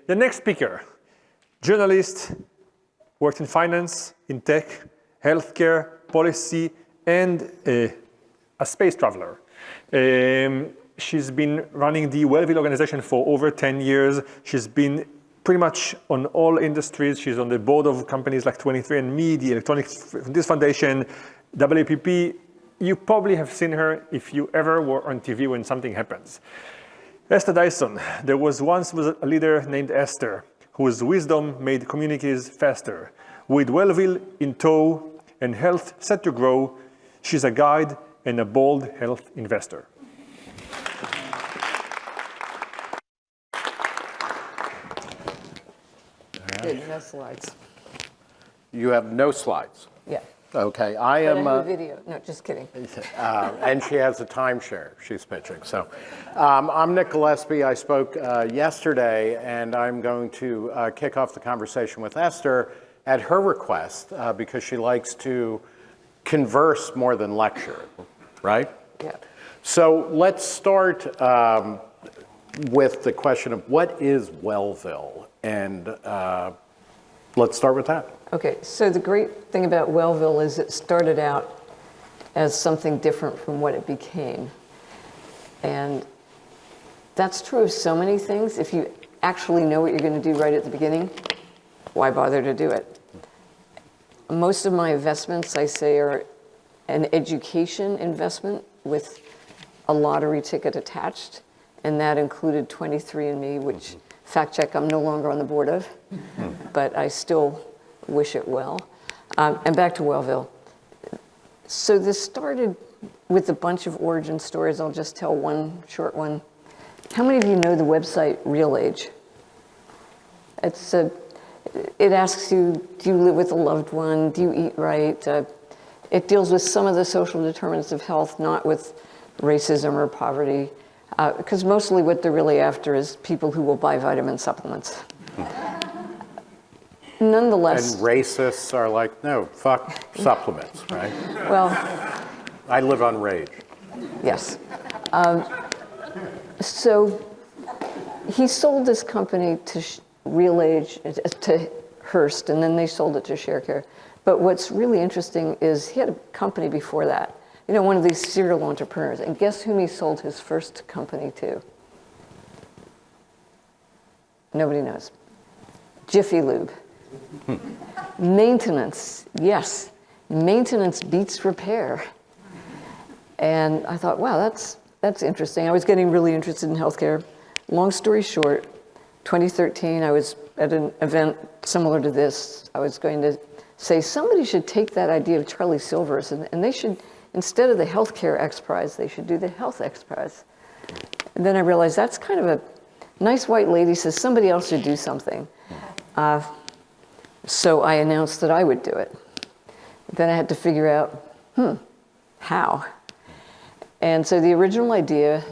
The next speaker, journalist, worked in finance, in tech, healthcare, policy, and a space traveler. She's been running the Wellville organization for over 10 years. She's been pretty much on all industries. She's on the board of companies like 23andMe, the Electronics this Foundation, WPP. You probably have seen her if you ever were on TV when something happens. Esther Dyson. There was once a leader named Esther, whose wisdom made communities faster. With Wellville in tow and health set to grow, she's a guide and a bold health investor. Good, no slides. You have no slides. Yeah. Okay, But I have a video. No, just kidding. and she has a timeshare she's pitching. So I'm Nick Gillespie. I spoke yesterday, and I'm going to kick off the conversation with Esther at her request because she likes to converse more than lecture, right? Yeah. So let's start with the question of what is Wellville? And let's start with that. Okay, so the great thing about Wellville is it started out as something different from what it became. And that's true of so many things. If you actually know what you're going to do right at the beginning, why bother to do it? Most of my investments, I say, are an education investment with a lottery ticket attached, and that included 23andMe, which, fact check, I'm no longer on the board of, but I still wish it well. And back to Wellville. So this started with a bunch of origin stories. I'll just tell one short one. How many of you know the website Real Age? It asks you, do you live with a loved one? Do you eat right? It deals with some of the social determinants of health, not with racism or poverty, because mostly what they're really after is people who will buy vitamin supplements. Nonetheless. And racists are like, no, fuck supplements, right? Well. I live on rage. Yes. So he sold this company to Real Age, to Hearst, and then they sold it to ShareCare. But what's really interesting is he had a company before that, you know, one of these serial entrepreneurs. And guess whom he sold his first company to? Nobody knows. Jiffy Lube. Maintenance, yes. Maintenance beats repair. And I thought, wow, that's interesting. I was getting really interested in healthcare. Long story short, 2013, I was at an event similar to this. I was going to say somebody should take that idea of Charlie Silver's and they should, instead of the healthcare X Prize, they should do the health X Prize. And then I realized that's kind of a nice white lady says somebody else should do something. So I announced that I would do it. Then I had to figure out, how? And so the original idea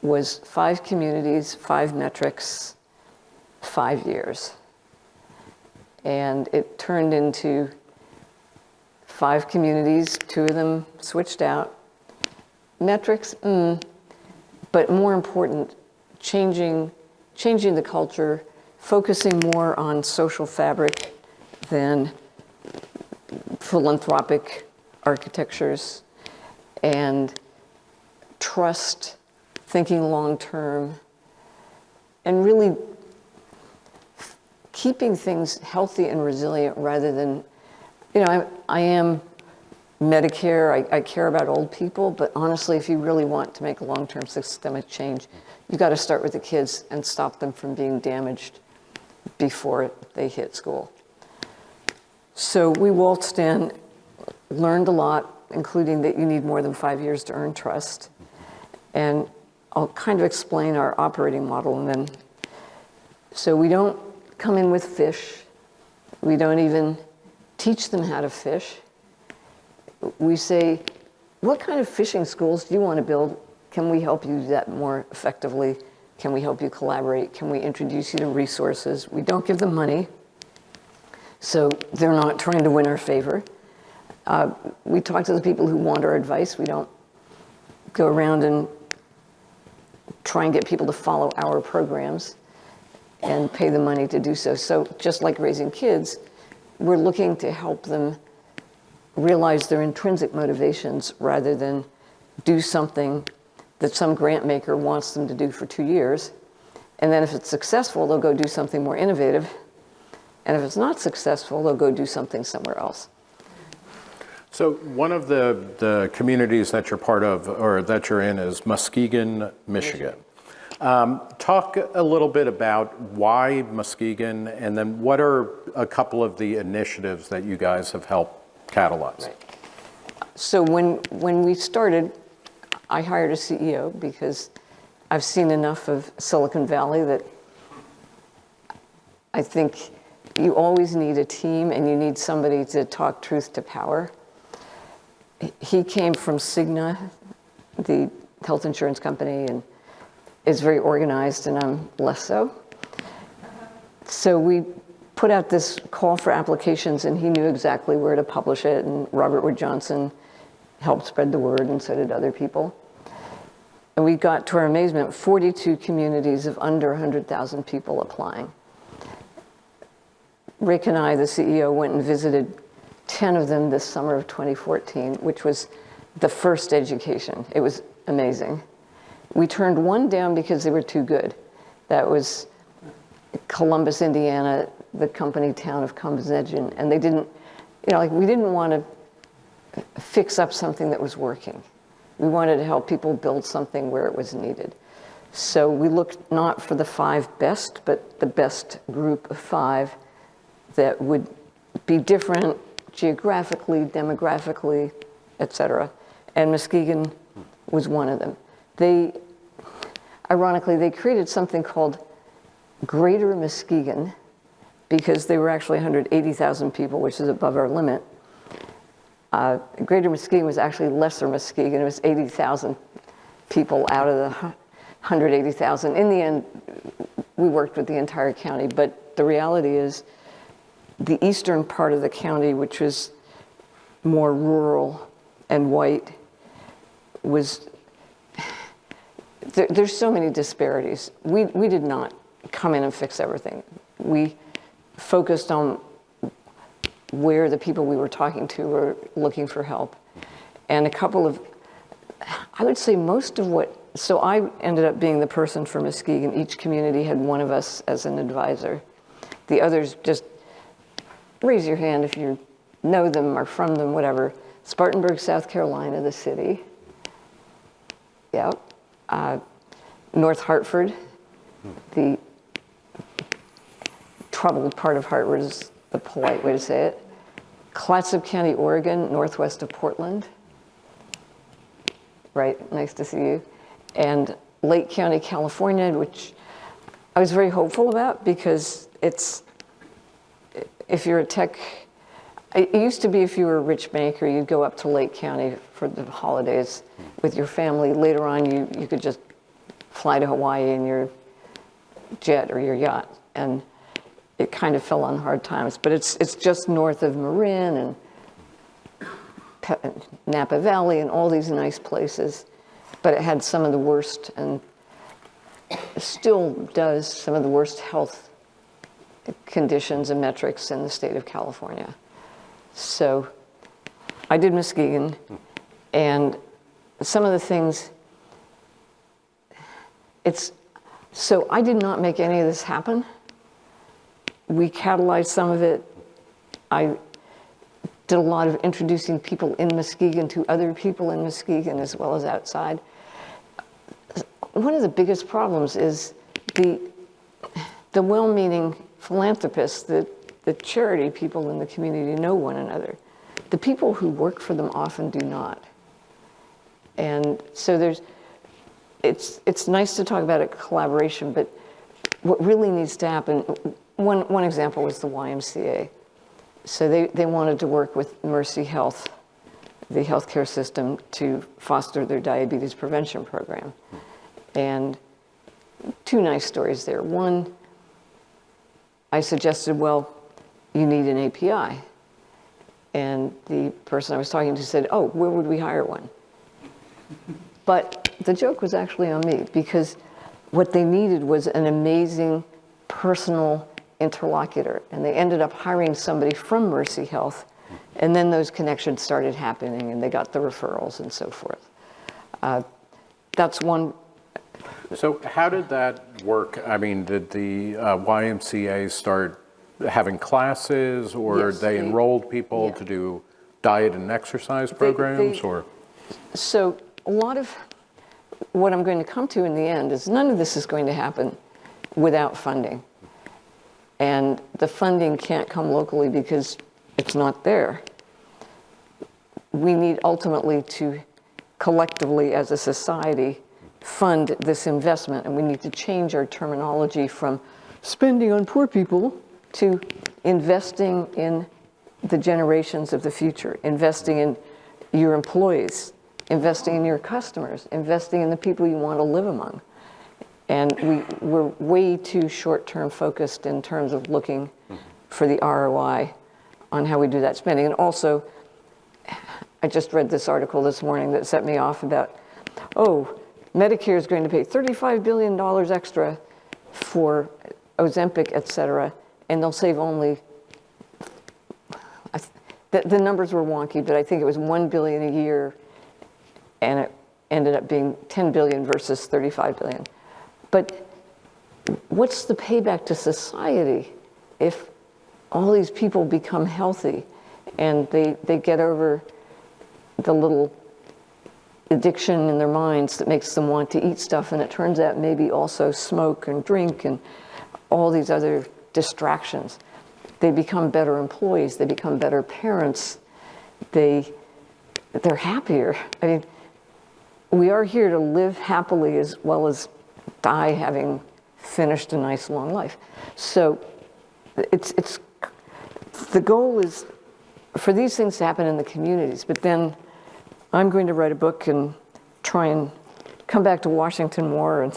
was 5 communities, 5 metrics, 5 years. And it turned into 5 communities, 2 of them switched out. Metrics, but more important, changing the culture, focusing more on social fabric than philanthropic architectures, and trust, thinking long term, and really keeping things healthy and resilient rather than, you know, I am Medicare, I care about old people, but honestly, if you really want to make a long-term systemic change, you've got to start with the kids and stop them from being damaged before they hit school. So we waltzed in, learned a lot, including that you need more than 5 years to earn trust. And I'll kind of explain our operating model. And then, so we don't come in with fish. We don't even teach them how to fish. We say, what kind of fishing schools do you want to build? Can we help you do that more effectively? Can we help you collaborate? Can we introduce you to resources? We don't give them money, so they're not trying to win our favor. We talk to the people who want our advice. We don't go around and try and get people to follow our programs. and pay the money to do so. So just like raising kids, we're looking to help them realize their intrinsic motivations rather than do something that some grant maker wants them to do for 2 years. And then if it's successful, they'll go do something more innovative. And if it's not successful, they'll go do something somewhere else. So one of the communities that you're part of, or that you're in, is Muskegon, Michigan. Talk a little bit about why Muskegon, and then what are a couple of the initiatives that you guys have helped catalyze? Right. So when we started, I hired a CEO because I've seen enough of Silicon Valley that I think you always need a team and you need somebody to talk truth to power. He came from Cigna, the health insurance company, and is very organized, and I'm less so. So we put out this call for applications, and he knew exactly where to publish it, and Robert Wood Johnson helped spread the word, and so did other people. And we got, to our amazement, 42 communities of under 100,000 people applying. Rick and I, the CEO, went and visited 10 of them this summer of 2014, which was the first education. It was amazing. We turned one down because they were too good. That was Columbus, Indiana, the company town of Combsegen, and they didn't, we didn't want to fix up something that was working. We wanted to help people build something where it was needed. So we looked not for the 5 best, but the best group of 5 that would be different geographically, demographically, et cetera. And Muskegon was one of them. Ironically, they created something called Greater Muskegon because they were actually 180,000 people, which is above our limit. Greater Muskegon was actually Lesser Muskegon. It was 80,000 people out of the 180,000. In the end, we worked with the entire county, but the reality is the eastern part of the county, which was more rural and white, was, there's so many disparities. We did not come in and fix everything. We focused on where the people we were talking to were looking for help. And a couple of, I would say most of what, so I ended up being the person for Muskegon. Each community had one of us as an advisor. The others just raise your hand if you know them or from them, whatever. Spartanburg, South Carolina, the city. Yep. North Hartford, the troubled part of Hartford is the polite way to say it. Clatsop County, Oregon, northwest of Portland. Right, nice to see you. And Lake County, California, which I was very hopeful about because it's, if you're a tech, it used to be if you were a rich banker, you'd go up to Lake County for the holidays with your family. Later on, you could just fly to Hawaii in your jet or your yacht. And it kind of fell on hard times. But it's just north of Marin and Napa Valley and all these nice places. But it had some of the worst, and still does, some of the worst health conditions and metrics in the state of California. So I did Muskegon, and some of the things, so I did not make any of this happen. We catalyzed some of it. I did a lot of introducing people in Muskegon to other people in Muskegon as well as outside. One of the biggest problems is the well-meaning philanthropists, the charity people in the community know one another. The people who work for them often do not. And so it's nice to talk about a collaboration, but what really needs to happen, one example was the YMCA. So they wanted to work with Mercy Health, the healthcare system, to foster their diabetes prevention program. And 2 nice stories there. One, I suggested, well, you need an API. And the person I was talking to said, oh, where would we hire one? But the joke was actually on me, because what they needed was an amazing personal interlocutor. And they ended up hiring somebody from Mercy Health, and then those connections started happening, and they got the referrals and so forth. That's one. So how did that work? I mean, did the YMCA start having classes, or Yes, they enrolled people yeah. to do diet and exercise programs, or? So a lot of what I'm going to come to in the end is none of this is going to happen without funding. And the funding can't come locally because it's not there. We need ultimately to collectively as a society fund this investment, and we need to change our terminology from spending on poor people to investing in the generations of the future, investing in your employees, investing in your customers, investing in the people you want to live among. And we're way too short-term focused in terms of looking for the ROI on how we do that spending. And also, I just read this article this morning that set me off about, Medicare is going to pay $35 billion extra for Ozempic, et cetera, and they'll save only, the numbers were wonky, but I think it was $1 billion a year, and it ended up being $10 billion versus $35 billion. But what's the payback to society if all these people become healthy and they get over the little addiction in their minds that makes them want to eat stuff, and it turns out maybe also smoke and drink and all these other distractions. They become better employees, they become better parents, they're happier. I mean, we are here to live happily as well as die having finished a nice long life. So it's the goal is for these things to happen in the communities, but then I'm going to write a book and try and come back to Washington more,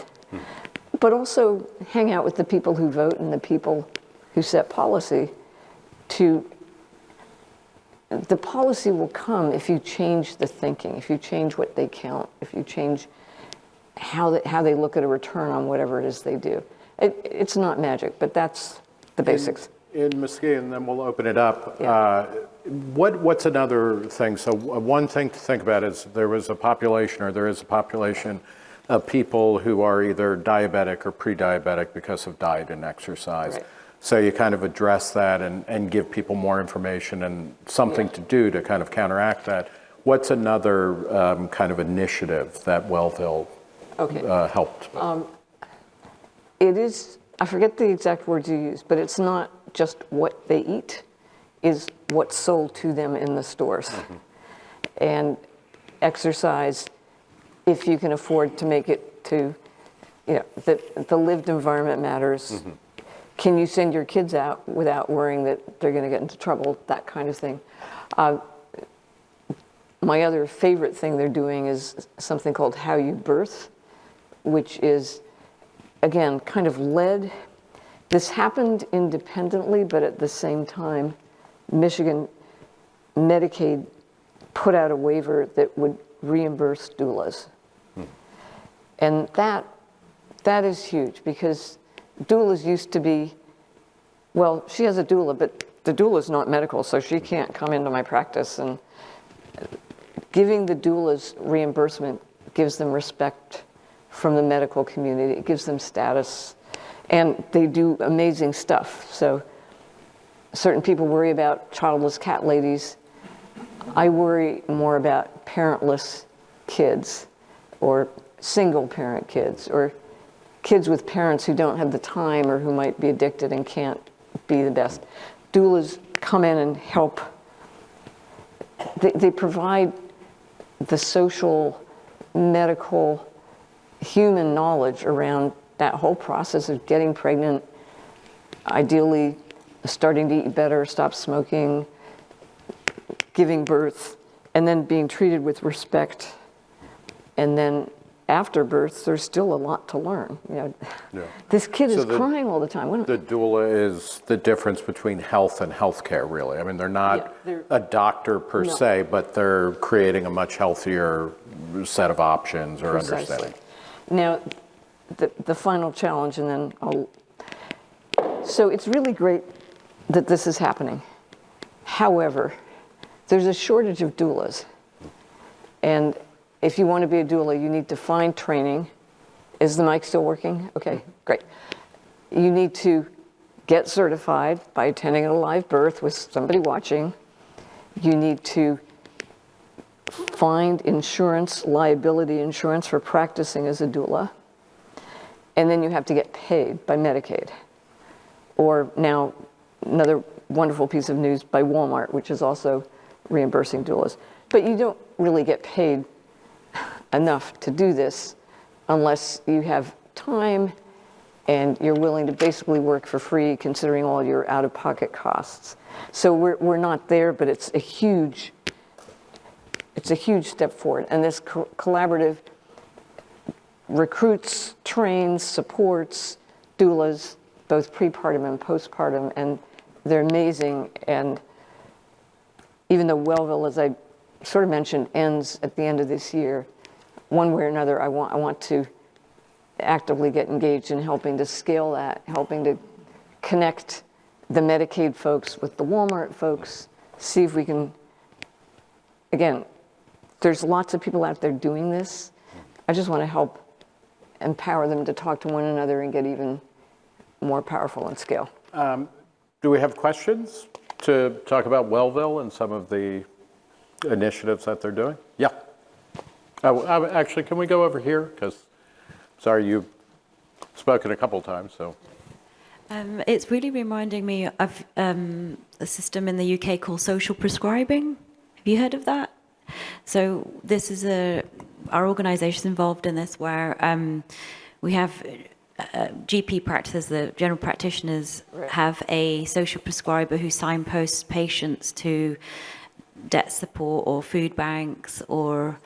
but also hang out with the people who vote and the people who set policy. The policy will come if you change the thinking, if you change what they count, if you change how they look at a return on whatever it is they do. It's not magic, but that's the basics. In Mesquite, and then we'll open it up. Yeah. What's another thing? So one thing to think about is there is a population of people who are either diabetic or pre-diabetic because of diet and exercise. Right. So you kind of address that and give people more information and something to do to kind of counteract that. What's another kind of initiative that Wellville helped with? It is, I forget the exact words you use, but it's not just what they eat, is what's sold to them in the stores. And exercise, if you can afford to make it to, the lived environment matters. Can you send your kids out without worrying that they're going to get into trouble, that kind of thing. My other favorite thing they're doing is something called How You Birth, which is, again, kind of led. This happened independently, but at the same time, Michigan Medicaid put out a waiver that would reimburse doulas. And that is huge, because doulas used to be, well, she has a doula, but the doula is not medical, so she can't come into my practice. And giving the doulas reimbursement gives them respect from the medical community. It gives them status, and they do amazing stuff. So certain people worry about childless cat ladies. I worry more about parentless kids, or single parent kids, or kids with parents who don't have the time or who might be addicted and can't be the best. Doulas come in and help. They provide the social, medical, human knowledge around that whole process of getting pregnant, ideally starting to eat better, stop smoking, giving birth, and then being treated with respect. And then after birth, there's still a lot to learn. This kid is crying all the time. The doula is the difference between health and healthcare, really. I mean, they're not a doctor per se, but they're creating a much healthier set of options or understanding. Now, the final challenge, and then So it's really great that this is happening. However, there's a shortage of doulas. And if you want to be a doula, you need to find training. Is the mic still working? Okay, great. You need to get certified by attending a live birth with somebody watching. You need to find insurance, liability insurance for practicing as a doula. And then you have to get paid by Medicaid. Or now, another wonderful piece of news by Walmart, which is also reimbursing doulas. But you don't really get paid enough to do this unless you have time and you're willing to basically work for free, considering all your out-of-pocket costs. So we're not there, but it's a huge step forward. And this collaborative recruits, trains, supports doulas, both prepartum and postpartum, and they're amazing. And even though Wellville, as I sort of mentioned, ends at the end of this year, one way or another, I want to actively get engaged in helping to scale that, helping to connect the Medicaid folks with the Walmart folks, see if we can, again, there's lots of people out there doing this. I just want to help empower them to talk to one another and get even more powerful and scale. Do we have questions to talk about Wellville and some of the initiatives that they're doing? Yeah. Actually, can we go over here? Because, sorry, you've spoken a couple times, so. It's really reminding me of a system in the UK called social prescribing. Have you heard of that? So this is our organisation's involved in this, where we have GP practices, the general practitioners have a social prescriber who signposts patients to debt support or food banks or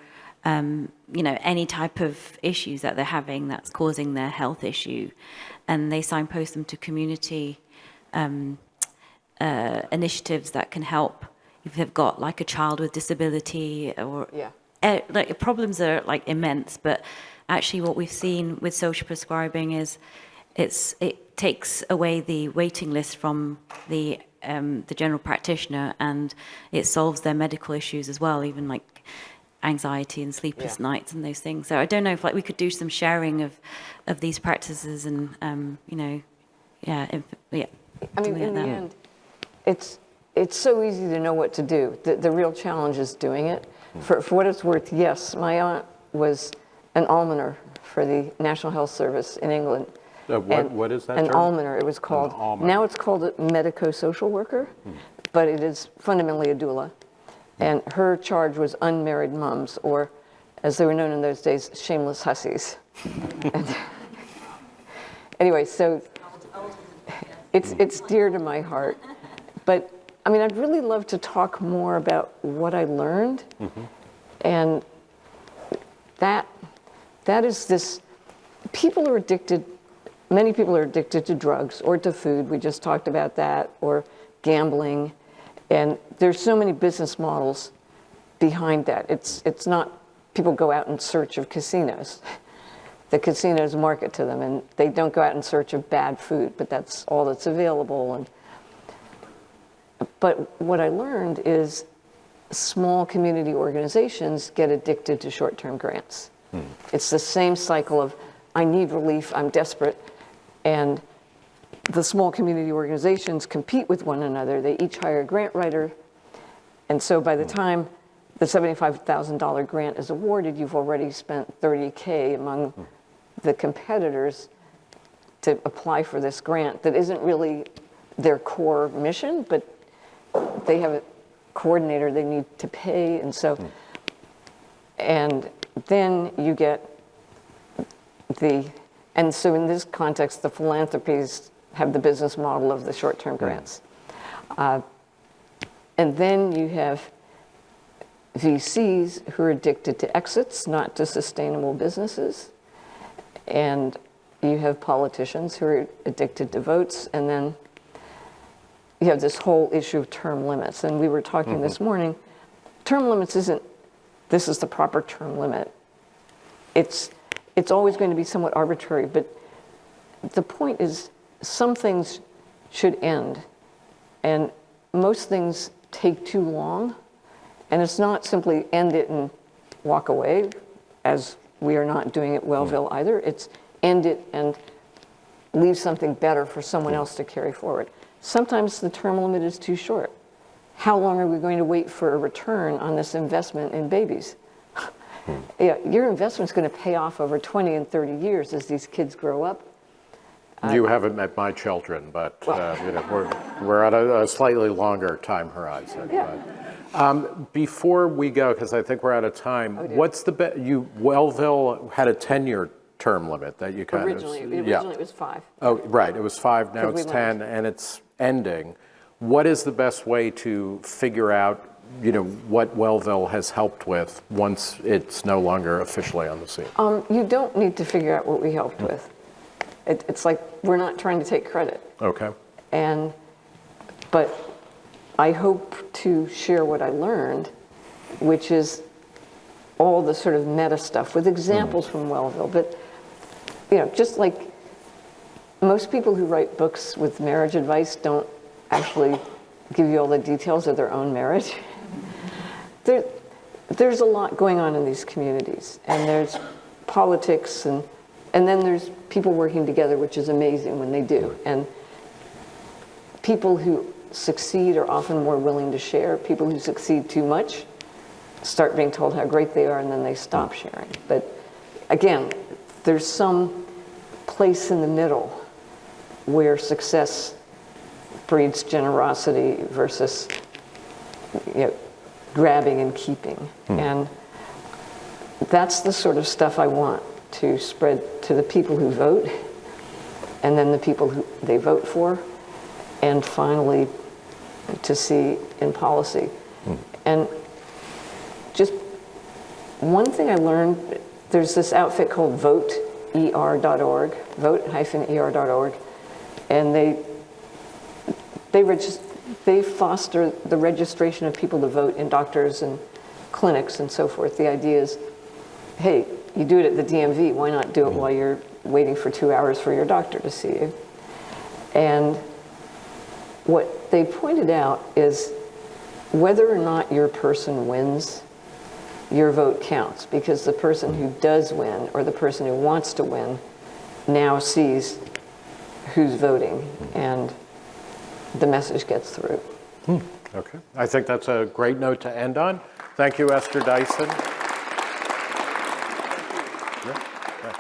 any type of issues that they're having that's causing their health issue, and they signpost them to community initiatives that can help if they've got like a child with disability or like problems are like immense. But actually what we've seen with social prescribing is it takes away the waiting list from the general practitioner, and it solves their medical issues as well, even like anxiety and sleepless nights and those things. So I don't know if like we could do some sharing of these practices and I mean, in the end, it's so easy to know what to do. The real challenge is doing it. For what it's worth, yes, my aunt was an almoner for the National Health Service in England. What is that An term? almoner, it was called. Now it's called a medico-social worker, but it is fundamentally a doula. And her charge was unmarried mums, or as they were known in those days, shameless hussies. Anyway, so it's dear to my heart. But I mean, I'd really love to talk more about what I learned. And that is this, people are addicted, many people are addicted to drugs or to food. We just talked about that, or gambling. And there's so many business models behind that. It's not people go out in search of casinos. The casinos market to them, and they don't go out in search of bad food, but that's all that's available. But what I learned is small community organizations get addicted to short-term grants. It's the same cycle of, I need relief, I'm desperate, and the small community organizations compete with one another. They each hire a grant writer, and so by the time the $75,000 grant is awarded, you've already spent $30K among the competitors to apply for this grant that isn't really their core mission, but they have a coordinator they need to pay, and so, and then you get and so in this context, the philanthropies have the business model of the short-term grants. And then you have VCs who are addicted to exits, not to sustainable businesses. And you have politicians who are addicted to votes. And then you have this whole issue of term limits. And we were talking this morning, term limits isn't, this is the proper term limit. It's always going to be somewhat arbitrary, but the point is some things should end. And most things take too long. And it's not simply end it and walk away, as we are not doing at Wellville either. It's end it and leave something better for someone else to carry forward. Sometimes the term limit is too short. How long are we going to wait for a return on this investment in babies? Yeah, your investment's going to pay off over 20 and 30 years as these kids grow up. You haven't met my children, but we're at a slightly longer time horizon. Yeah. But, before we go, because I think we're out of time, what's the Wellville had a 10-year term limit that you kind Originally it was 5. Oh, right. It was 5. Now it's 10, learned. and it's ending. What is the best way to figure out, what Wellville has helped with once it's no longer officially on the scene? You don't need to figure out what we helped with. It's like we're not trying to take credit. Okay. But I hope to share what I learned, which is all the sort of meta stuff with examples from Wellville. But, just like most people who write books with marriage advice don't actually give you all the details of their own marriage. There's a lot going on in these communities, and there's politics, and then there's people working together, which is amazing when they do. And people who succeed are often more willing to share. People who succeed too much start being told how great they are, and then they stop sharing. But again, there's some place in the middle where success breeds generosity versus grabbing and keeping. And that's the sort of stuff I want to spread to the people who vote, and then the people who they vote for, and finally to see in policy. And just one thing I learned, there's this outfit called vote.er.org, vote-er.org, and they foster the registration of people to vote in doctors and clinics and so forth. The idea is, hey, you do it at the DMV, why not do it while you're waiting for 2 hours for your doctor to see you? And what they pointed out is whether or not your person wins, your vote counts, because the person who does win, or the person who wants to win, now sees who's voting, and the message gets through. Okay. I think that's a great note to end on. Thank you, Esther Dyson. Yeah.